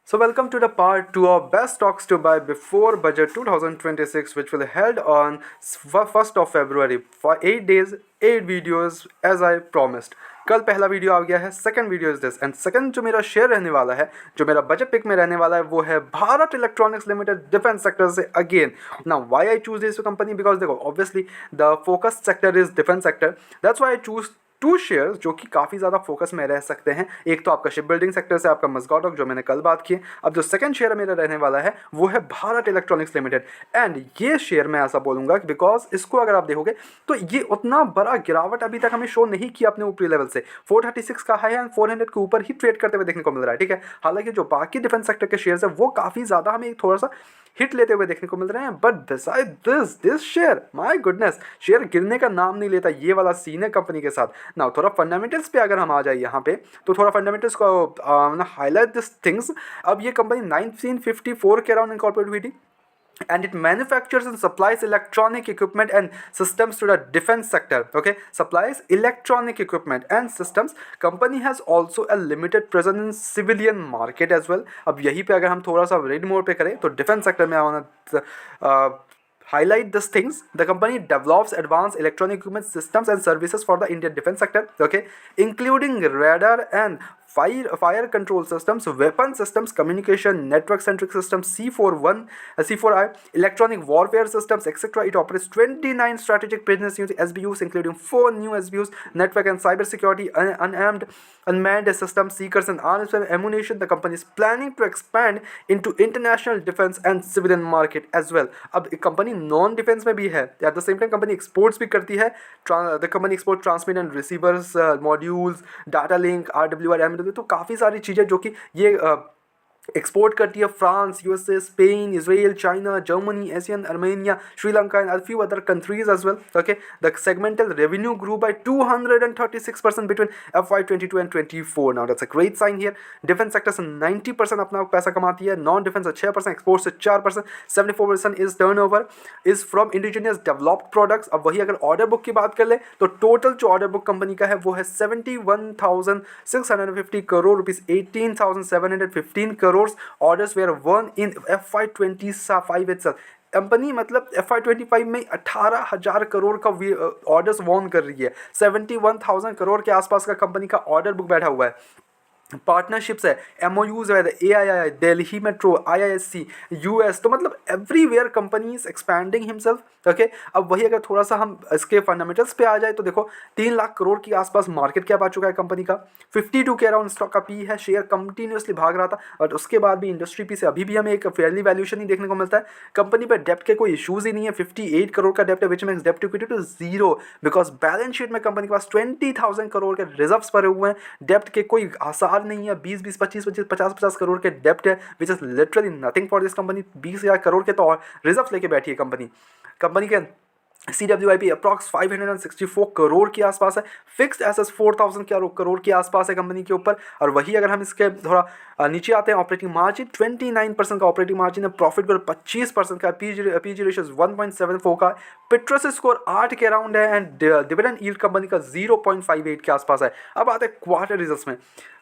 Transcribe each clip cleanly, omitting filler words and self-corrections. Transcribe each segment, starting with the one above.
So welcome to the part 2 of best stocks to buy before budget 2026, which will held on 1st of February for 8 days, 8 videos as I promised. कल पहला video आ गया है, second video is this and second जो मेरा share रहने वाला है, जो मेरा बजट पिक में रहने वाला है, वो है Bharat electronics limited defence sector से again. Now why I choose this company, because देखो obviously the focus sector is defence sector. That's why I choose two shares जो कि काफ़ी ज़्यादा फोकस में रह सकते हैं. एक तो आपका शिप बिल्डिंग सेक्टर से आपका मस्गाटॉक, जो मैंने कल बात की. अब जो सेकंड शेयर मेरा रहने वाला है वो है भारत इलेक्ट्रॉनिक्स लिमिटेड. एंड ये शेयर मैं ऐसा बोलूंगा बिकॉज इसको अगर आप देखोगे तो ये उतना बड़ा गिरावट अभी तक हमें शो नहीं किया अपने ऊपरी लेवल से. 436 का हाई एंड 400 के ऊपर ही ट्रेड करते हुए देखने को मिल रहा है. ठीक है, हालांकि जो बाकी डिफेंस सेक्टर के शेयर है वो काफ़ी ज़्यादा हमें थोड़ा सा हिट लेते हुए देखने को मिल रहे हैं. But beside this share, my goodness, share गिरने का नाम नहीं लेता. ये वाला सीन है कंपनी के साथ. ना थोड़ा फंडामेंटल्स पे अगर हम आ जाए यहाँ पे, तो थोड़ा फंडामेंटल्स को हाईलाइट दिस थिंग्स. अब ये कंपनी 1954 के अराउंड इनकॉर्पोरेट हुई थी and it manufactures and supplies electronic equipment and systems to the defense sector. Okay, supplies electronic equipment and systems. Company has also a limited presence in civilian market as well. अब यहीं पे अगर हम थोड़ा सा red mode पे करें तो डिफेंस सेक्टर में आना highlight these things. The company develops advanced electronic equipment systems and services for the Indian defense sector, okay, including radar and fire control systems, weapon systems, communication network centric systems, C41, C4I, electronic warfare systems, etc. It operates 29 strategic business units, SBUs, including 4 new SBUs, network and cyber security, unmanned systems, seekers and arms and ammunition. The company is planning to expand into international defense and civilian market as well. अब company non defence में भी है, at the same time company exports भी करती है. The company export transmit and receivers, modules, data link, RWR, तो काफ़ी सारी चीज़ें जो कि ये एक्सपोर्ट करती है. France, USA, Spain, Israel, China, Germany, Asian, Armenia, Sri Lanka and few other countries as well. Okay, the segmental revenue grew by 236% between FY22 and 24. Now that's a great sign here. Defence sector से 90% अपना पैसा कमाती है, non defence से 6%, export से 4%, 74% is turnover is from indigenous developed products. अब वही अगर ऑर्डर बुक की बात कर ले तो टोटल जो ऑर्डर बुक कंपनी का है वो है 71,650 crore rupees, 18,715 crores orders were won in FY25 itself. Company मतलब FY25 में 18,000 करोड़ का ऑर्डर्स वॉन कर रही है. 71,000 करोड़ के आसपास का कंपनी का ऑर्डर बुक बैठा हुआ है. पार्टनरशिप्स है, MOUs है, AII, Delhi metro, IISc, US. तो मतलब everywhere company is expanding himself. Okay, अब वही अगर थोड़ा सा हम इसके फंडामेंटल्स पे आ जाए तो देखो 3 लाख करोड़ के आसपास मार्केट कैप आ चुका है कंपनी का. 52 के अराउंड स्टॉक का पी है. शेयर कंटिन्यूसली भाग रहा था बट उसके बाद भी इंडस्ट्री पी से अभी भी हमें एक फेयरली वैल्यूएशन ही देखने को मिलता है. कंपनी पे डेप्ट के कोई इशूज ही नहीं है. 58 करोड़ का डेप्ट है, विच मेक्स डेप्ट to equity to zero, because balance sheet में कंपनी के पास 20,000 करोड़ के रिजर्व्स भरे हुए हैं. डेप्ट के कोई आसार नहीं है. 20 25 50 करोड़ के डेप्ट है, which is literally nothing for this company. 20,000 crore के तो रिजर्व लेके बैठी है कंपनी. कंपनी के CWIP अप्रॉक्स 564 करोड़ के आसपास है. फिक्स्ड एसेट्स 4,000 करोड़ के आसपास है कंपनी के ऊपर. और वही अगर हम इसके थोड़ा नीचे आते हैं, ऑपरेटिंग मार्जिन 29% का ऑपरेटिंग मार्जिन है. प्रॉफिट पर 25% का. PG रेशियो 1.74 का. पिट्रस स्कोर 8 के अराउंड है एंड डिविडेंड यील्ड कंपनी का 0.58 के आसपास है. अब आते हैं क्वार्टर रिजल्ट्स में.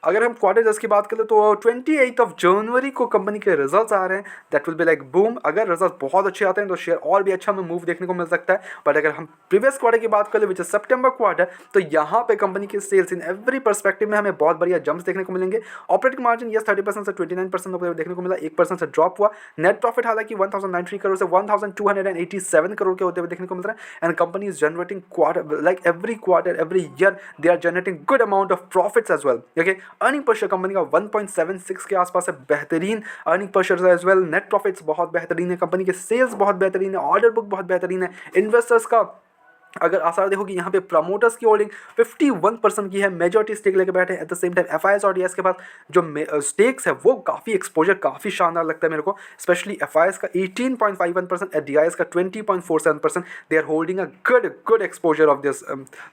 अगर हम क्वार्टर रिजल्ट्स की बात करें तो 28 जनवरी को कंपनी के रिजल्ट्स आ रहे हैं. That will be like boom. अगर रिजल्ट बहुत अच्छे आते हैं तो शेयर और भी अच्छा हमें मूव देखने को मिल सकता है. बट अगर हम प्रीवियस क्वार्टर की बात करें विच इज सितंबर क्वार्टर, तो यहाँ पे कंपनी के सेल्स इन एवरी पर्सपेक्टिव में हमें बहुत बढ़िया जंप्स देखने को मिलेंगे. ऑपरेटिंग मार्जिन यस 30% से 29% देखने को मिला, 1% से ड्रॉप हुआ. नेट प्रॉफिट हालांकि 1,093 करोड़ से 1,287 करोड़ के होते हुए देखने को मिल रहा है. And company is generating quarter like every quarter every year they are generating good amount of profits as well. Okay, earning per share company का 1.76 के आसपास है, बेहतरीन earning per share as well. Net profits बहुत बेहतरीन है, company के sales बहुत बेहतरीन है, ऑर्डर बुक बहुत बेहतरीन है. इन्वेस्टर्स का अगर आसार देखोगे यहाँ पे प्रमोटर्स की होल्डिंग 51% की है, मेजॉरिटी स्टेक लेके बैठे हैं. Eight the same time FIS और DS के पास जो स्टेक्स है वो काफ़ी एक्सपोजर काफ़ी शानदार लगता है मेरे को. स्पेशली FIS का 18.51% एंड DIS का 20.47%. They are holding a good exposure of this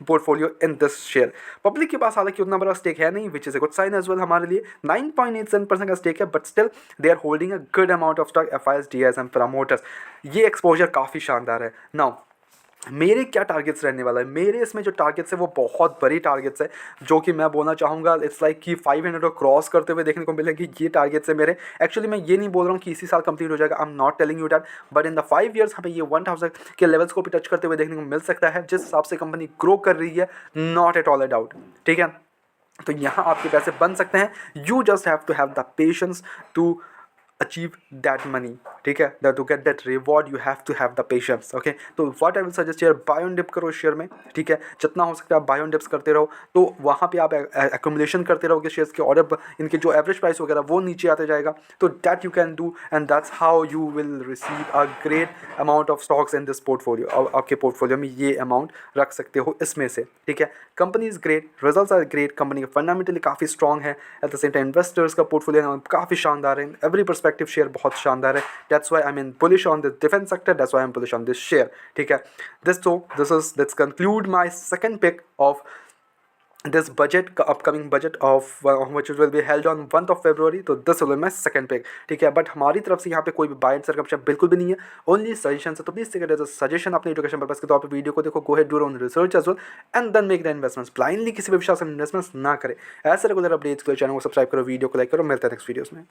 portfolio in this share. Public के पास हालांकि उतना बड़ा स्टेक है नहीं, which is a good sign as well हमारे लिए. 9.87% का स्टेक है, but still they are holding a good amount of stock FIS, DIS and promoters. ये एक्सपोजर काफ़ी शानदार है. नाउ मेरे क्या टारगेट्स रहने वाला है, मेरे इसमें जो टारगेट्स है वो बहुत बड़ी टारगेट्स है, जो कि मैं बोलना चाहूँगा इट्स लाइक कि 500 को क्रॉस करते हुए देखने को मिलेंगे। ये टारगेट्स है मेरे। एक्चुअली मैं ये नहीं बोल रहा हूँ कि इसी साल कंप्लीट हो जाएगा, I am not telling you that, but in the 5 years हमें ये 1000 के लेवल्स को भी टच करते हुए देखने को मिल सकता है, जिस हिसाब से कंपनी ग्रो कर रही है, not at all a doubt. ठीक है, तो यहाँ आपके पैसे बन सकते हैं। You just have to have the patience to achieve that money। ठीक है, to get that reward you have to have the patience। Okay, तो what I will suggest here, buy on dip करो शेयर में। ठीक है, जितना हो सकता है आप buy on dips करते रहो, तो वहाँ पे आप accumulation करते रहोगे शेयर्स के, और इनके जो एवरेज प्राइस वगैरह वो नीचे आते जाएगा, तो that you can do and that's how you will receive a great amount of stocks in this portfolio। आपके पोर्टफोलियो में ये अमाउंट रख सकते हो इसमें से। ठीक है, company is great, results are great, company का फंडामेंटली काफ़ी स्ट्रॉन्ग है, at the same time investors का पोर्टफोलियो काफ़ी शानदार है, एवरी पर्सपेक्टिव शेयर बहुत शानदार है। That's why I mean bullish on this defence sector, that's why I am bullish on this share. ठीक है, this conclude my second pick of this budget, upcoming budget of which will be held on 1st of February। तो this will be my second pick। ठीक है, but हमारी तरफ से यहाँ पे कोई भी बाय एंड सेल का ऑप्शन बिल्कुल भी नहीं है, ओनली सजेशन है। तो please take it as a suggestion, अपने एजुकेशन पर्पस के तौर पे वीडियो को देखो, go ahead do your own research as well and then make the investments. Blindly किसी भी विश्वास में इन्वेस्टमेंट्स ना करें। ऐसे रेगुलर अपडेट्स के लिए चैनल को सब्सक्राइब करो, वीडियो को लाइक करो। मिलते हैं नेक्स्ट वीडियोस में।